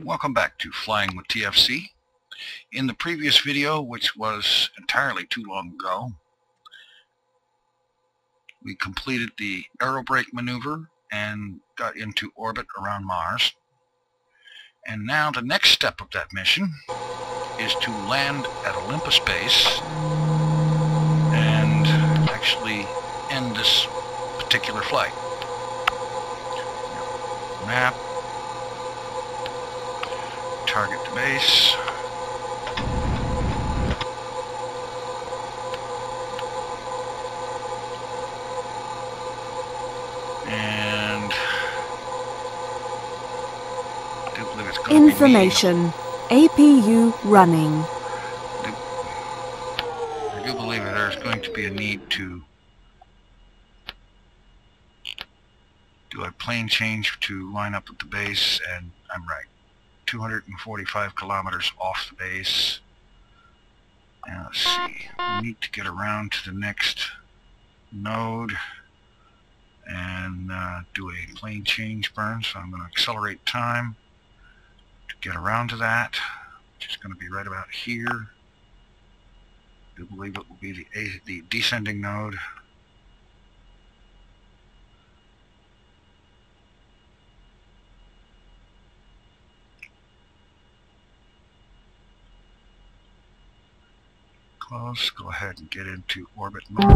Welcome back to Flying with TFC. In the previous video, which was entirely too long ago, we completed the aerobrake maneuver and got into orbit around Mars. And now the next step of that mission is to land at Olympus base and actually end this particular flight. Map. Target to base. And I do believe it's going information. APU running. I do believe that there's going to be a need to do a plane change to line up at the base, and I'm right. 245 kilometers off the base. Now let's see, we need to get around to the next node and do a plane change burn, so I'm going to accelerate time to get around to that, which is going to be right about here. I do believe it will be the descending node. Close. Go ahead and get into orbit mode.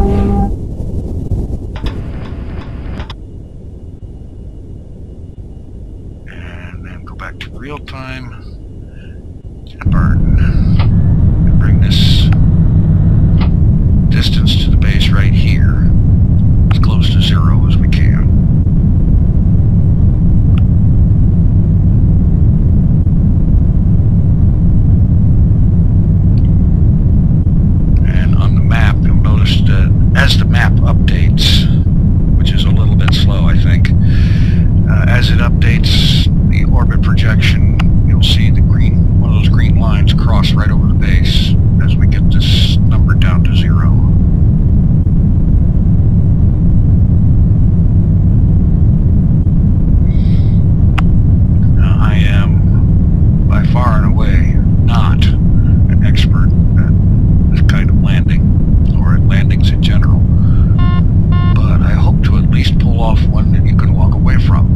And then go back to real time and burn. And bring this distance to the base right here as close to 0 as we can. As the map updates, which is a little bit slow, I think, as it updates the orbit projection, you'll see the green, one of those green lines cross right over the base as we get this number down to 0. Now, I am by far and away not an expert at this kind of landing, or at landings in general, but I hope to at least pull off one that you can walk away from.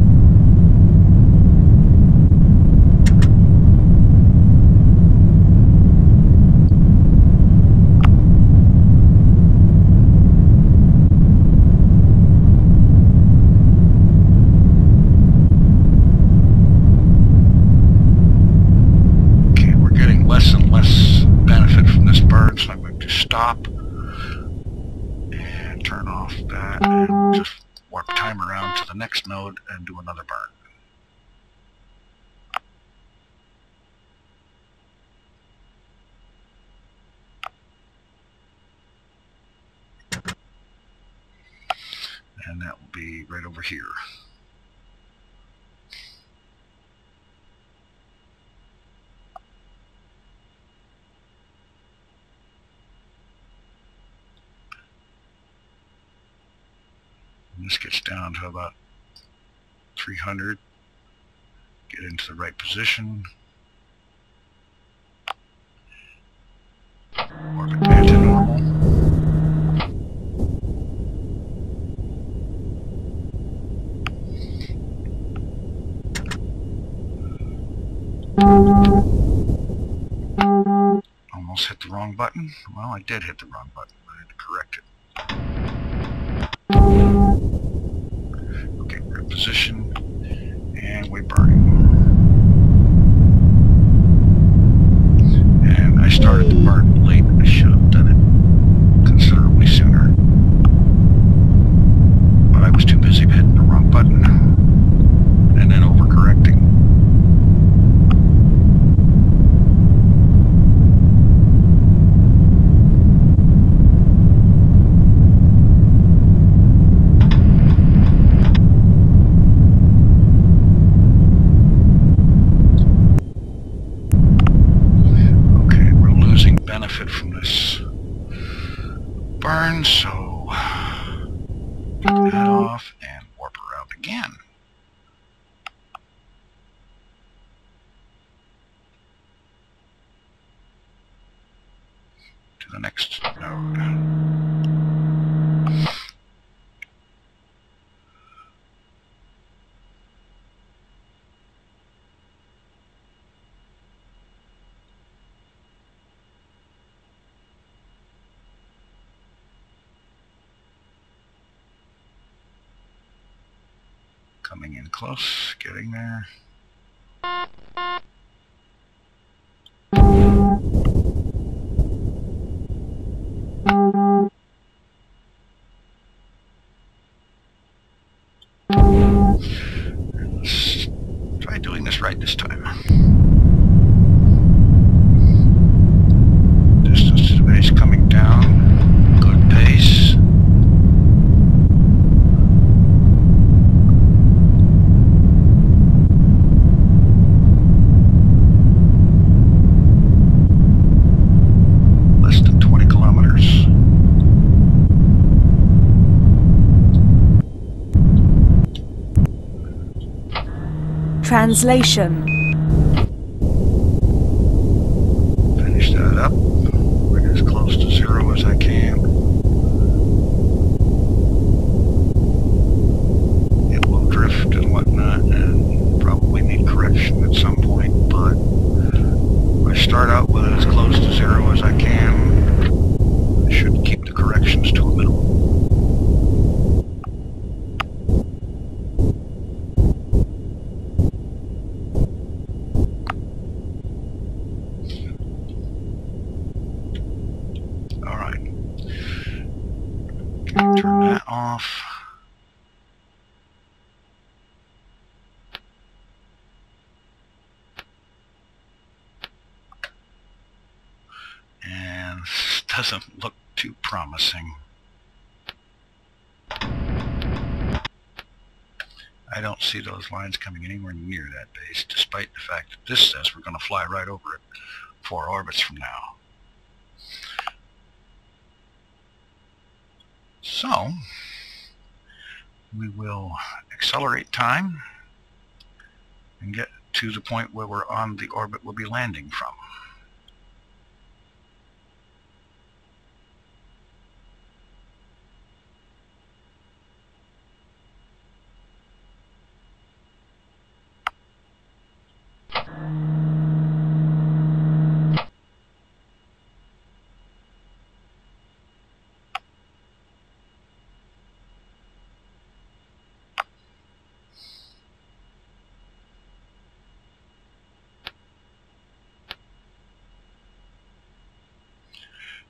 Okay, we're getting less and less benefit from this burn, so I'm going to stop. Turn off that and just warp time around to the next node and do another burn. And that will be right over here. This gets down to about 300. Get into the right position. Orbit back to normal. Almost hit the wrong button. Well, I did hit the wrong button. I had to correct it. Okay, we're in position, and we're burning. And I started the burn late. I should have done it considerably sooner. But I was too busy hitting the wrong button, and then overcorrecting. Burn, so take that off and warp around again. the next node. Coming in close, getting there. Let's try doing this right this time. Distance to the base coming down, good pace. Translation. Finish that up. Bring it as close to 0 as I can. It will drift and whatnot and probably need correction at some point, but if I start out with it as close to 0 as I can, I should keep the corrections to a minimum. Turn that off. And this doesn't look too promising. I don't see those lines coming anywhere near that base, despite the fact that this says we're going to fly right over it 4 orbits from now. So, we will accelerate time and get to the point where we're on the orbit we'll be landing from.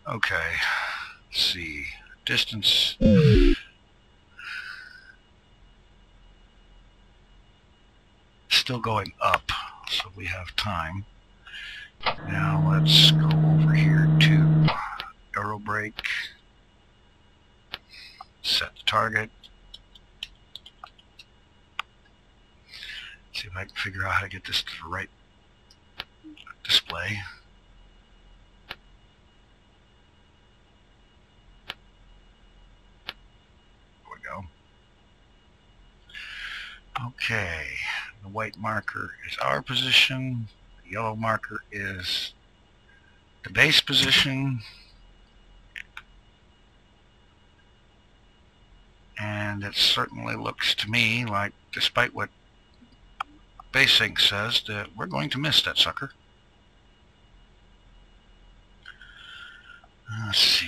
Okay, let's see, distance, still going up, so we have time. Now let's go over here to aero brake, set the target, see if I can figure out how to get this to the right display. Okay, the white marker is our position, the yellow marker is the base position, and it certainly looks to me like, despite what base sync says, that we're going to miss that sucker. Let's see,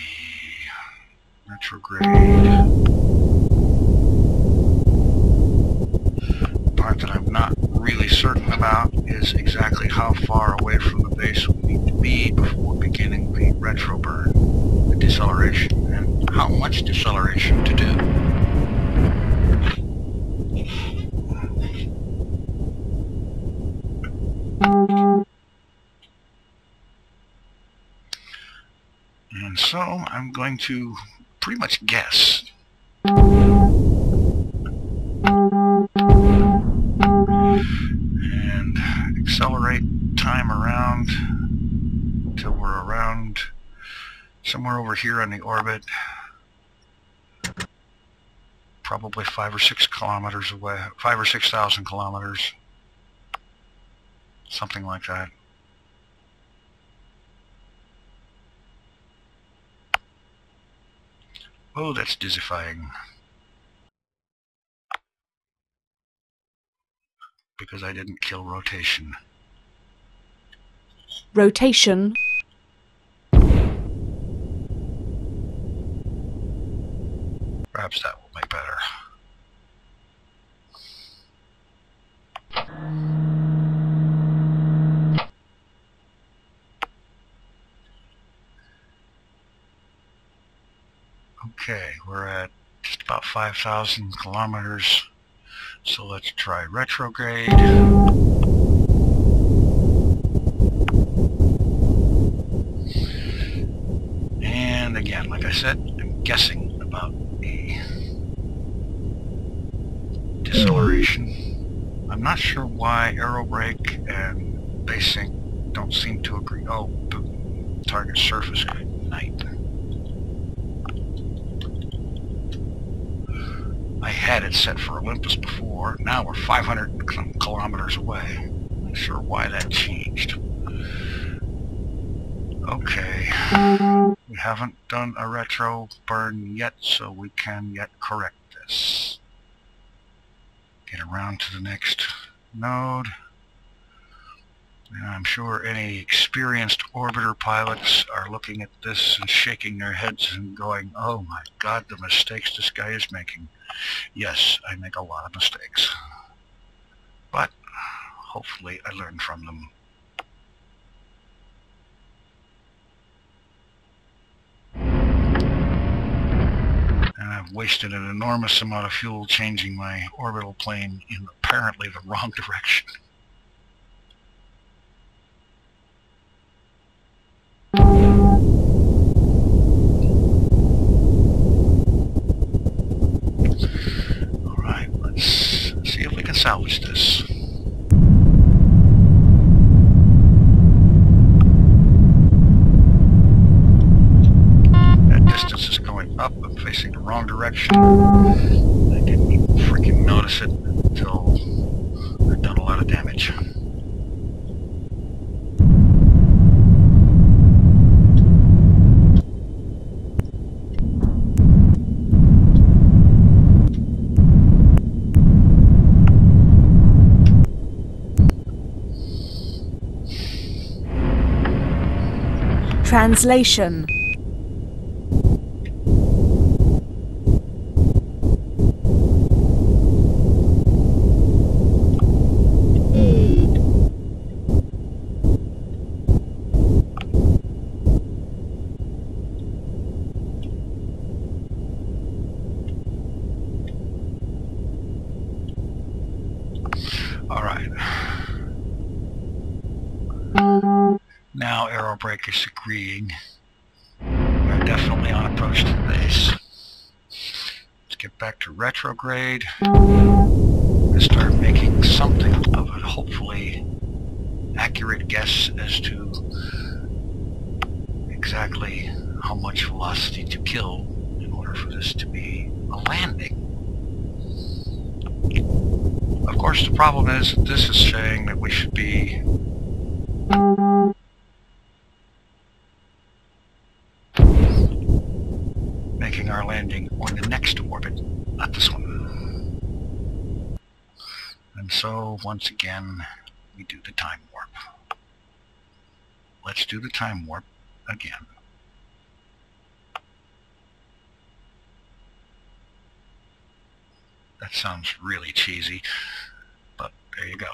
retrograde. Part that I'm not really certain about is exactly how far away from the base we need to be before beginning the retro burn, the deceleration, and how much deceleration to do. And so I'm going to pretty much guess. And accelerate time around till we're around somewhere over here on the orbit, probably 5 or 6 kilometers away, 5 or 6,000 kilometers, something like that. Oh, that's dizzyfying. Because I didn't kill rotation. Rotation. Perhaps that will make better. Okay, we're at just about 5,000 kilometers. So let's try retrograde. And again, like I said, I'm guessing about a deceleration. I'm not sure why aerobrake and base sync don't seem to agree. Oh, the target surface night. I had it set for Olympus before. Now we're 500 kilometers away. Not sure why that changed. Okay. We haven't done a retro burn yet, so we can yet correct this. Get around to the next node. And I'm sure any experienced orbiter pilots are looking at this and shaking their heads and going, oh my God, the mistakes this guy is making. Yes, I make a lot of mistakes. But hopefully I learn from them. And I've wasted an enormous amount of fuel changing my orbital plane in apparently the wrong direction. Alright, let's see if we can salvage this. That distance is going up. I'm facing the wrong direction. I didn't even freaking notice it until I've done a lot of damage. Translation. Alright. Now aerobrake is agreeing. We're definitely on approach to the base. Let's get back to retrograde and start making something of a hopefully accurate guess as to exactly how much velocity to kill in order for this to be a landing. Of course, the problem is that this is saying that we should be making our landing on the next orbit, not this one. And so, once again, we do the time warp. Let's do the time warp again. That sounds really cheesy, but there you go.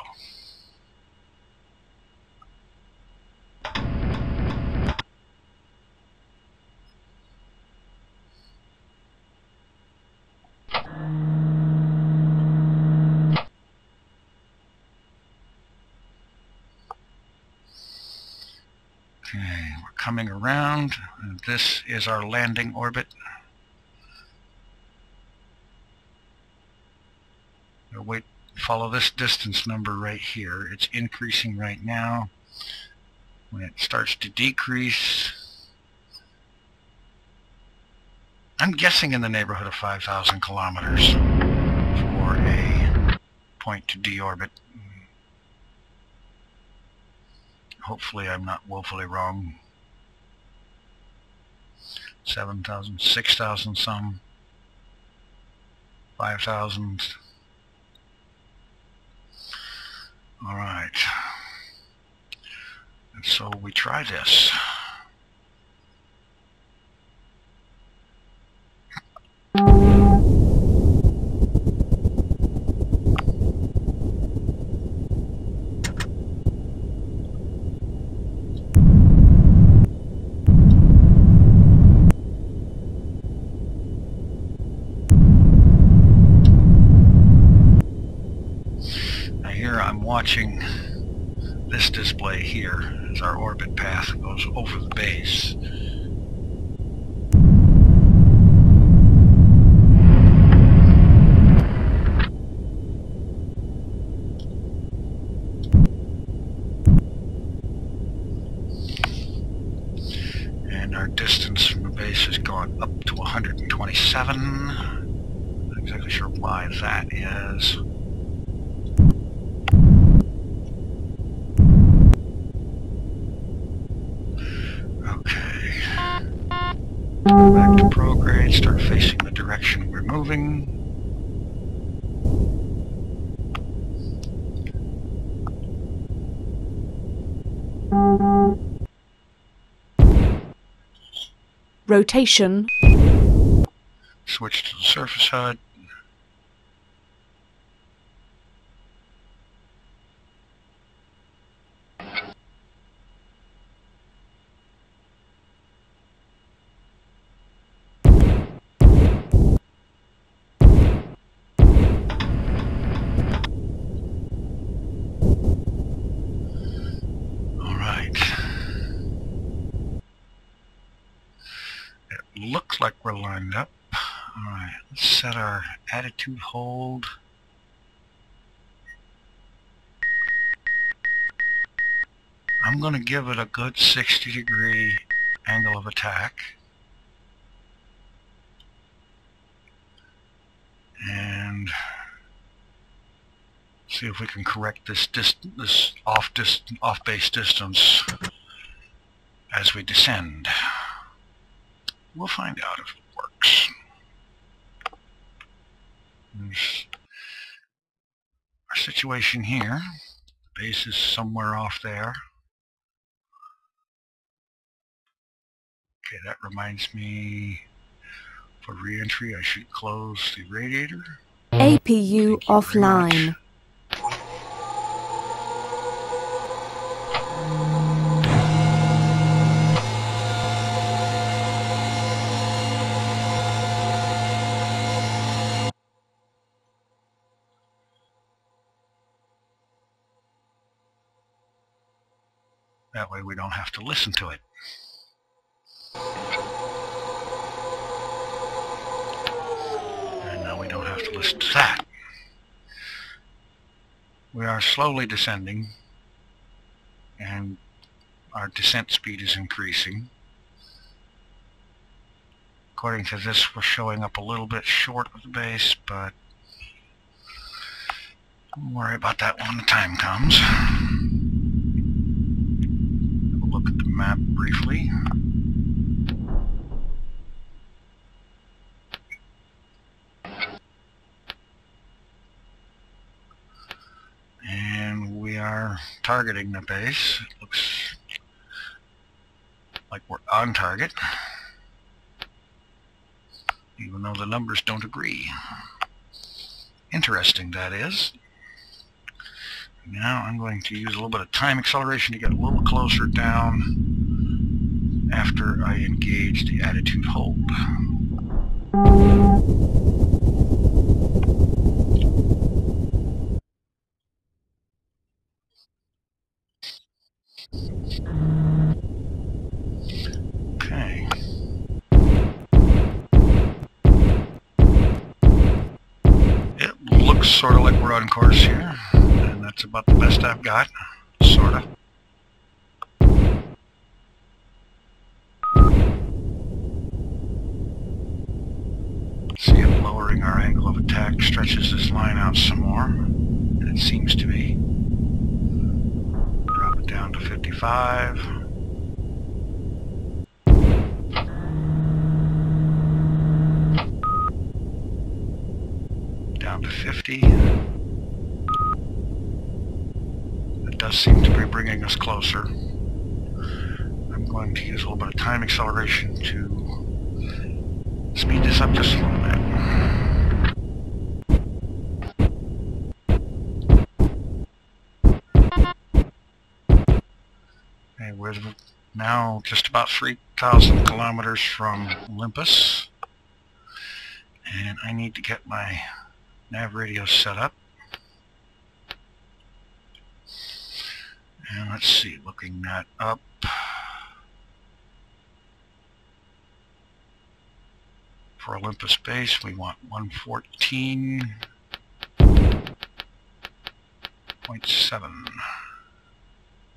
Okay, we're coming around, and this is our landing orbit. We'll wait, follow this distance number right here. It's increasing right now. When it starts to decrease, I'm guessing in the neighborhood of 5,000 kilometers for a point to deorbit. Hopefully I'm not woefully wrong. 7,000, 6,000 some, 5,000. All right. And so we try this. I'm watching this display here as our orbit path goes over the base. And our distance from the base has gone up to 127. Not exactly sure why that is. Go back to prograde, start facing the direction we're moving. Rotation. Switch to the surface HUD. Looks like we're lined up. Alright, let's set our attitude hold. I'm going to give it a good 60-degree angle of attack. And see if we can correct this off-base distance as we descend. We'll find out if it works. There's our situation here. The base is somewhere off there. Okay, that reminds me, for re-entry I should close the radiator. APU offline. That way we don't have to listen to it. And now we don't have to listen to that. We are slowly descending, and our descent speed is increasing. According to this, we're showing up a little bit short of the base, but don't worry about that when the time comes. We'll look at the map briefly. And we are targeting the base. It looks like we're on target, even though the numbers don't agree. Interesting, that is. Now I'm going to use a little bit of time acceleration to get a little closer down after I engage the attitude hold. Okay. It looks sort of like we're on course here, and that's about the best I've got, sort of. See if lowering our angle of attack stretches this line out some more, and it seems to be. Drop it down to 55. down to 50. That does seem to be bringing us closer. I'm going to use a little bit of time acceleration to speed this up just a little bit. Okay, we're now just about 3,000 kilometers from Olympus. And I need to get my nav radio set up. And let's see, looking that up. For Olympus base, we want 114.7.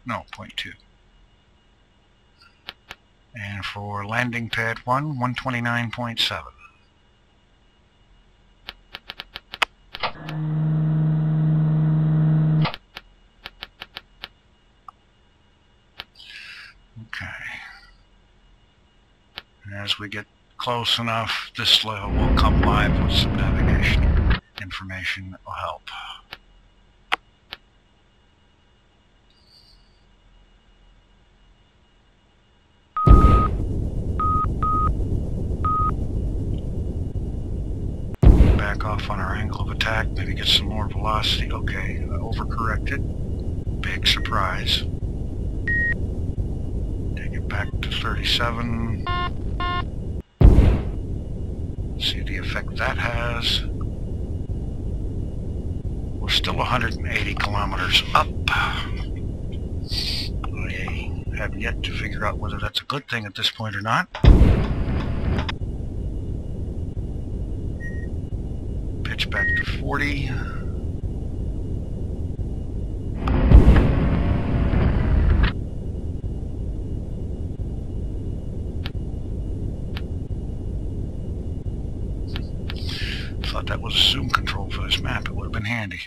No, 0.2. And for landing pad 1, 129.7. Okay. And as we get close enough, this will come live with some navigation information that will help. Back off on our angle of attack, maybe get some more velocity. Okay, overcorrected. Big surprise. Take it back to 37. See the effect that has. We're still 180 kilometers up. I have yet to figure out whether that's a good thing at this point or not. Pitch back to 40. Thought that was a zoom control for this map. It would have been handy.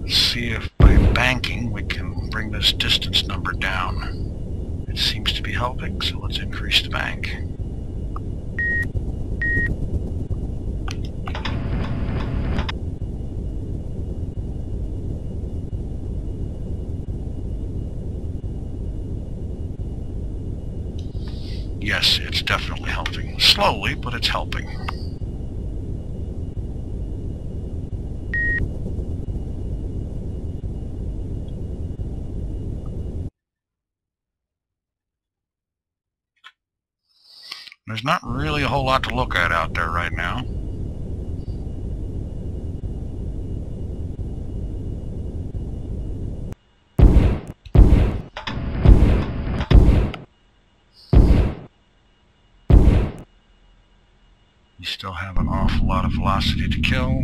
Let's see if by banking we can bring this distance number down. It seems to be helping, so let's increase the bank. Yes, it's definitely helping. Slowly, but it's helping. There's not really a whole lot to look at out there right now. You still have an awful lot of velocity to kill.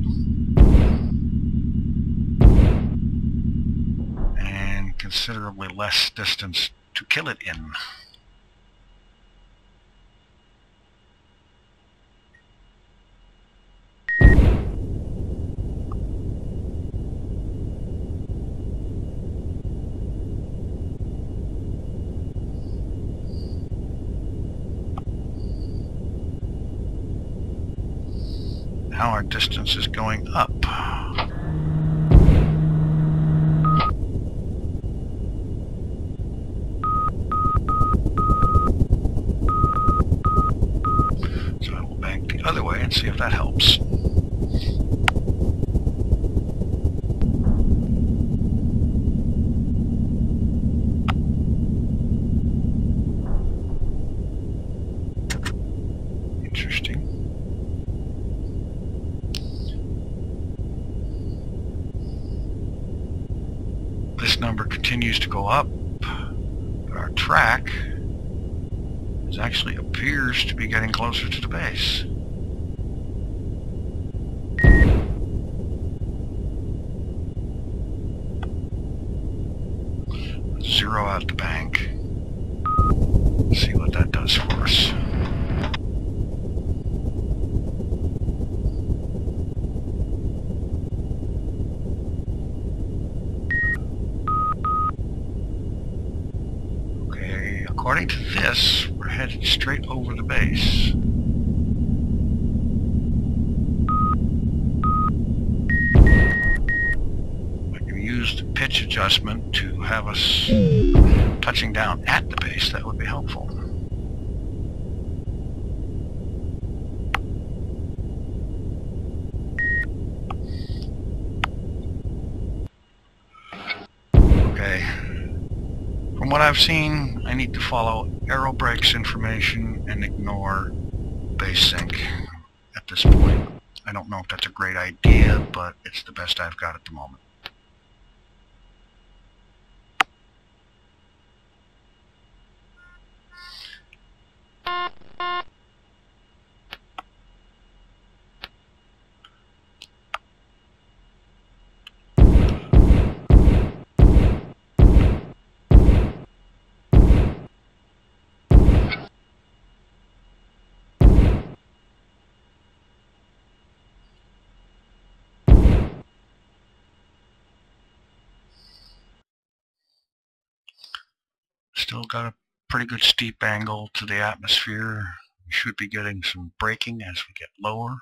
And considerably less distance to kill it in. Now our distance is going up. So I will bank the other way and see if that helps. Interesting. This number continues to go up, but our track actually appears to be getting closer to the base. Zero out the bank. See what that does for us. over the base. I can use the pitch adjustment to have us touching down at the base. That would be helpful. Okay. From what I've seen, I need to follow aero brakes information and ignore base sync at this point. I don't know if that's a great idea, but it's the best I've got at the moment. Still got a pretty good steep angle to the atmosphere. We should be getting some braking as we get lower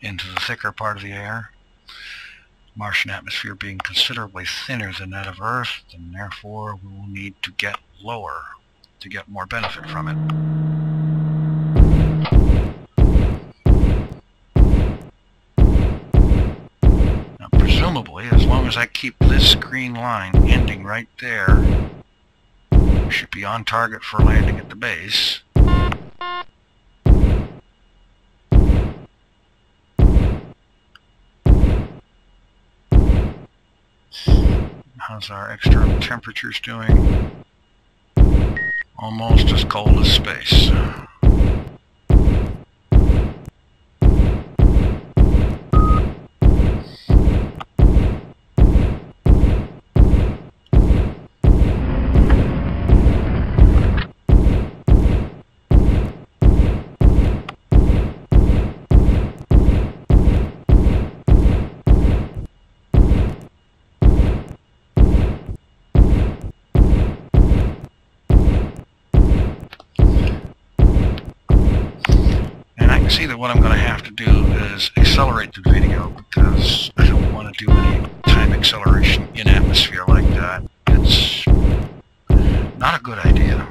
into the thicker part of the air. Martian atmosphere being considerably thinner than that of Earth, and therefore we will need to get lower to get more benefit from it. Now presumably, as long as I keep this green line ending right there, we should be on target for landing at the base. How's our external temperatures doing? Almost as cold as space. See that what I'm going to have to do is accelerate the video because I don't want to do any time acceleration in atmosphere like that. It's not a good idea,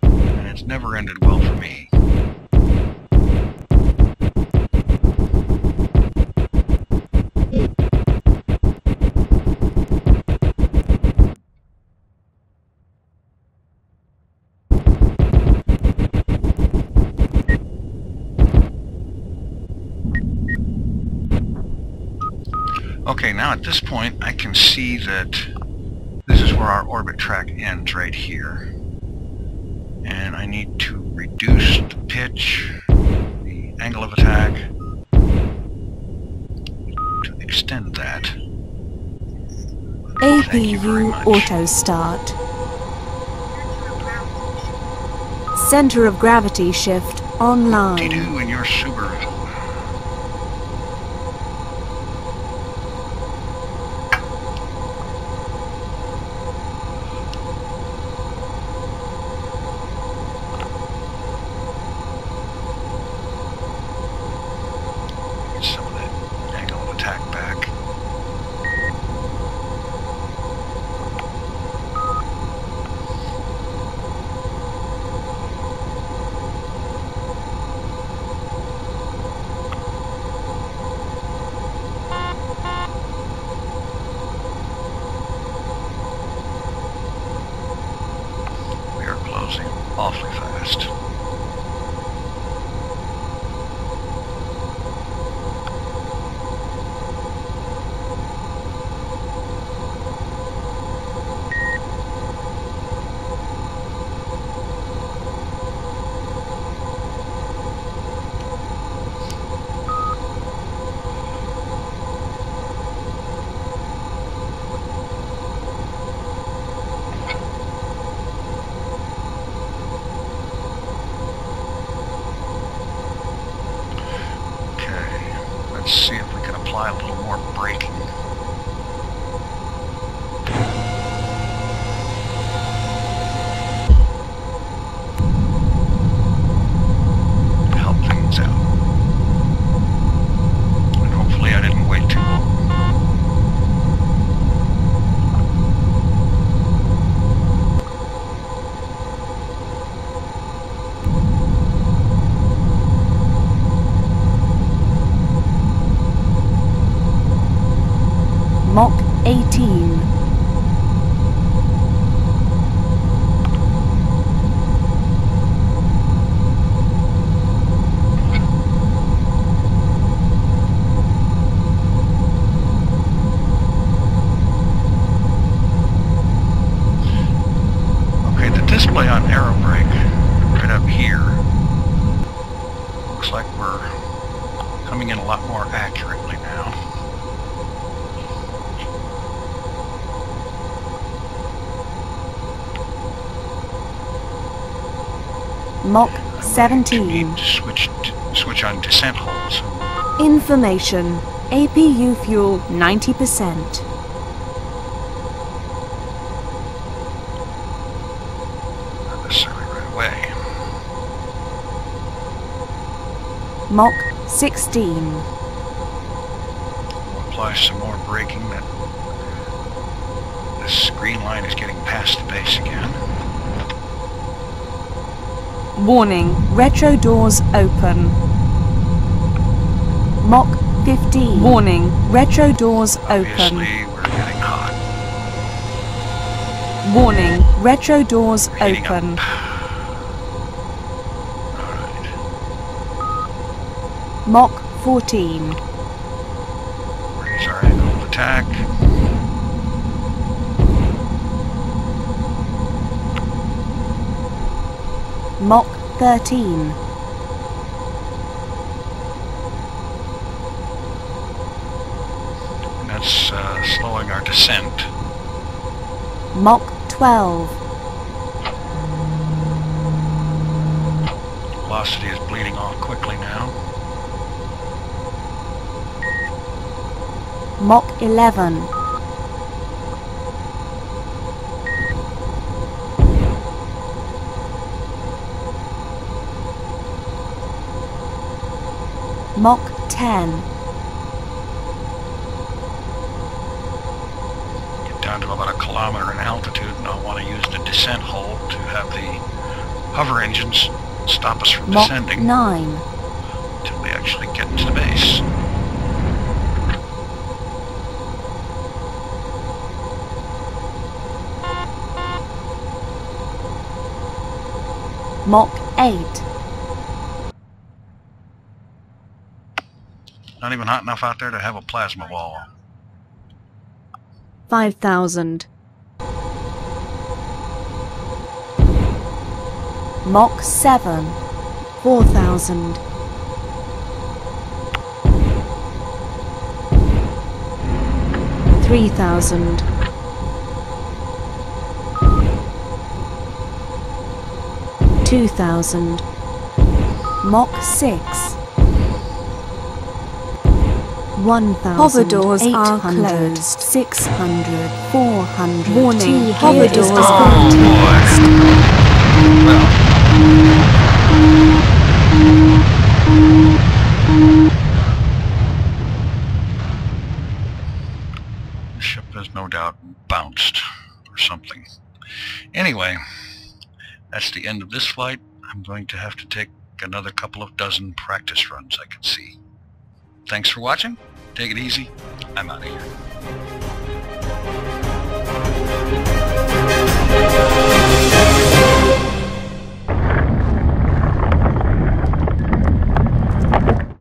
and it's never ended well for me. Okay, now at this point I can see that this is where our orbit track ends right here. And I need to reduce the pitch, the angle of attack, to extend that. APU auto start. Center of gravity shift online. T2 in your Subaru. Awfully fast. Let's see if we can apply a little more braking. 18. Okay, the display on aero brake right up here looks like we're coming in a lot more accurately now. Mach I 17. need to switch on descent holes. Information. APU fuel 90%. Not necessarily right away. Mach 16. We'll apply some more braking. That this green line is getting past the base again. Warning, retro doors open. Mach 15. Warning, retro doors open. Obviously, we're getting hot. Warning, retro doors Heating open. up. Alright. Mach 14. Raise our angle of attack. Mach 13. And that's slowing our descent. Mach 12. Velocity is bleeding off quickly now. Mach 11. Mach 10. Get down to about a kilometer in altitude, and I'll want to use the descent hold to have the hover engines stop us from Mach descending 9. until we actually get to the base. Mach 8. Not even hot enough out there to have a plasma ball. 5,000. Mach 7. 4,000. $3,000. 2,000. Mach 6. 1,000. Hover doors are closed. 600. 400. Warning. Hover doors are closed. Well, the ship has no doubt bounced or something. Anyway, that's the end of this flight. I'm going to have to take another couple of dozen practice runs, I can see. Thanks for watching. Take it easy. I'm out of here.